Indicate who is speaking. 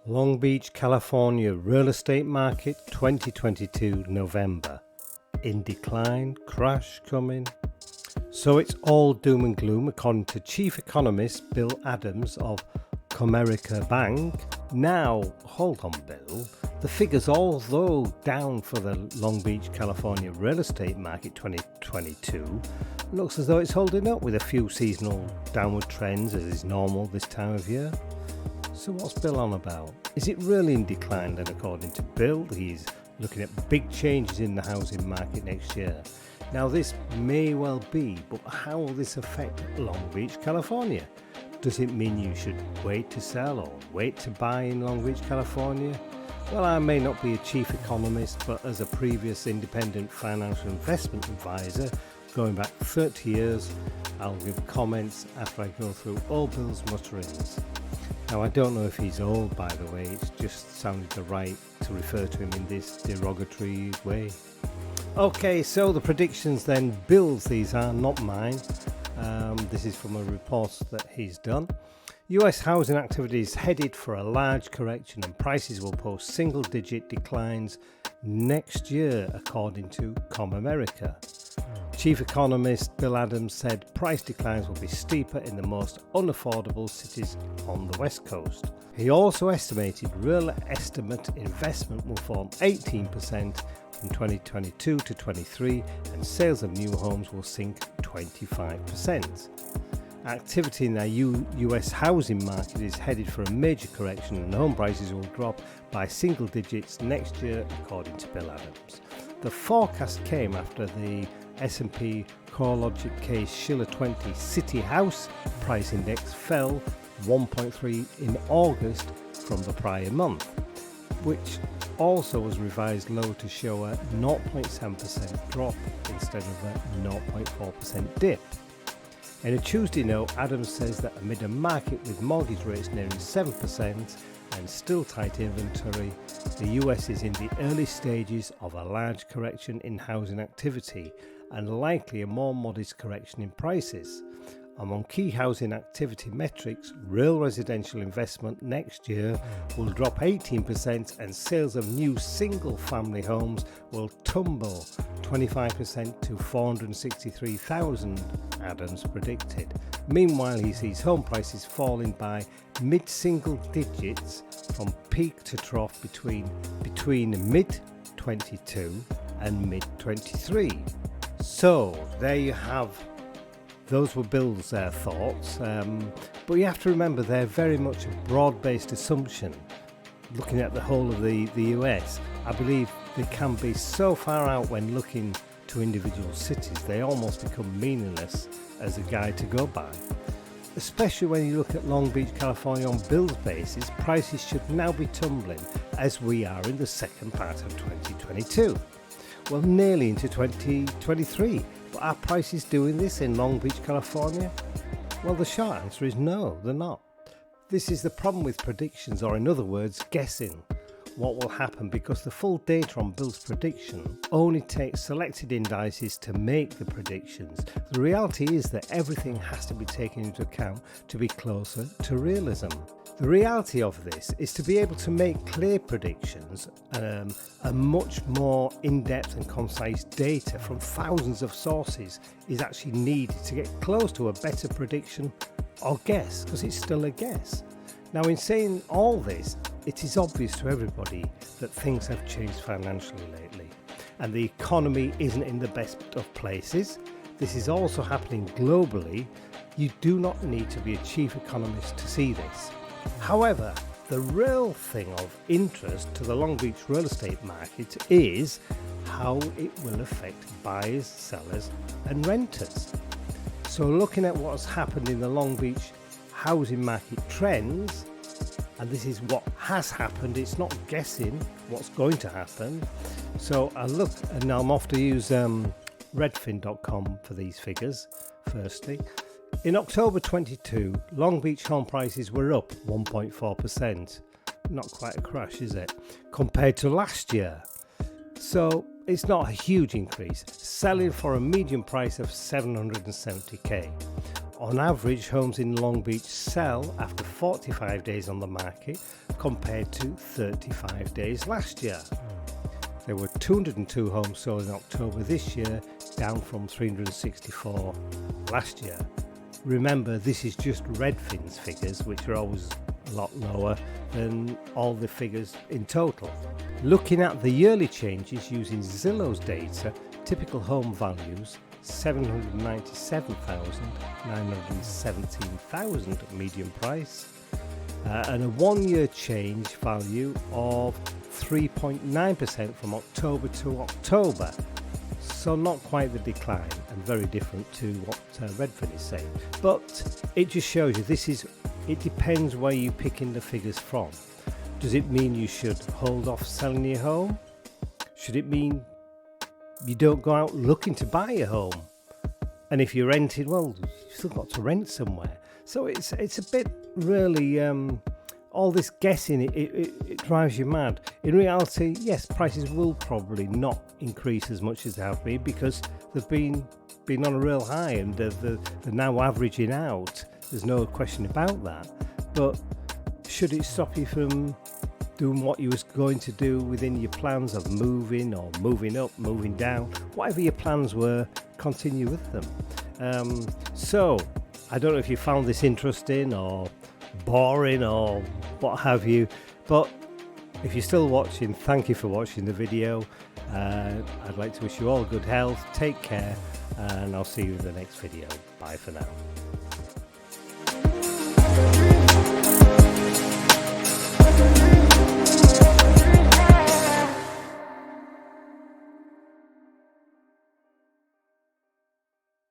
Speaker 1: Long Beach, California real estate market 2022 November. In decline, crash coming. So it's all doom and gloom according to Chief Economist Bill Adams of Comerica Bank. Now, hold on Bill, the figures, although down for the Long Beach, California real estate market 2022, looks as though it's holding up with a few seasonal downward trends as is normal this time of year. So what's Bill on about? Is it really in decline then? According to Bill, he's looking at big changes in the housing market next year. Now this may well be, but how will this affect Long Beach, California? Does it mean you should wait to sell or wait to buy in Long Beach, California? Well, I may not be a chief economist, but as a previous independent financial investment advisor going back 30 years, I'll give comments after I go through all Bill's mutterings. Now, I don't know if he's old, by the way, it's just sounded right to refer to him in this derogatory way. Okay, so the predictions then, Bill's these are, not mine. This is from a report that he's done. US housing activity is headed for a large correction and prices will post single-digit declines next year, according to Comerica. Chief economist Bill Adams said price declines will be steeper in the most unaffordable cities on the West Coast. He also estimated real estate investment will fall 18% from 2022 to 23 and sales of new homes will sink 25%. Activity in the US housing market is headed for a major correction and home prices will drop by single digits next year, according to Bill Adams. The forecast came after the S&P CoreLogic case Schiller 20 City House Price Index fell 1.3 in August from the prior month, which also was revised low to show a 0.7% drop instead of a 0.4% dip. In a Tuesday note, Adams says that amid a market with mortgage rates nearing 7% and still tight inventory, the US is in the early stages of a large correction in housing activity and likely a more modest correction in prices. Among key housing activity metrics, real residential investment next year will drop 18% and sales of new single-family homes will tumble 25% to 463,000, Adams predicted. Meanwhile, he sees home prices falling by mid-single digits from peak to trough between mid-22 and mid-23. So, there you have. Those were Bill's thoughts, but you have to remember they're very much a broad-based assumption. Looking at the whole of the US, I believe they can be so far out when looking to individual cities, they almost become meaningless as a guide to go by. Especially when you look at Long Beach, California on Bill's basis, prices should now be tumbling as we are in the second part of 2022. Well, nearly into 2023. But are prices doing this in Long Beach, California? Well, the short answer is no, they're not. This is the problem with predictions, or in other words, guessing what will happen, because the full data on Bill's prediction only takes selected indices to make the predictions. The reality is that everything has to be taken into account to be closer to realism. The reality of this is to be able to make clear predictions, a much more in-depth and concise data from thousands of sources is actually needed to get close to a better prediction or guess, because it's still a guess. Now, in saying all this, it is obvious to everybody that things have changed financially lately and the economy isn't in the best of places. This is also happening globally. You do not need to be a chief economist to see this. However, the real thing of interest to the Long Beach real estate market is how it will affect buyers, sellers and renters. So looking at what's happened in the Long Beach housing market trends, and this is what has happened, it's not guessing what's going to happen. So I look, and now I'm off to use redfin.com for these figures firstly. In October 22, Long Beach home prices were up 1.4%. Not quite a crash, is it? Compared to last year. So it's not a huge increase, selling for a median price of $770,000. On average, homes in Long Beach sell after 45 days on the market compared to 35 days last year. There were 202 homes sold in October this year, down from 364 last year. Remember, this is just Redfin's figures, which are always a lot lower than all the figures in total. Looking at the yearly changes using Zillow's data, typical home values 797,000, 917,000 median price, and a 1 year change value of 3.9% from October to October. So not quite the decline, and very different to what Redfin is saying. But it just shows you it depends where you're picking the figures from. Does it mean you should hold off selling your home? Should it mean you don't go out looking to buy a home? And if you're renting, well, you've still got to rent somewhere. So it's a bit really, all this guessing, it drives you mad. In reality, yes, prices will probably not increase as much as they have been because they've been on a real high and they're now averaging out. There's no question about that. But should it stop you from doing what you was going to do within your plans of moving or moving up, moving down, whatever your plans were, continue with them. So I don't know if you found this interesting or boring or what have you, but if you're still watching, thank you for watching the video. I'd like to wish you all good health, take care, and I'll see you in the next video. Bye for now.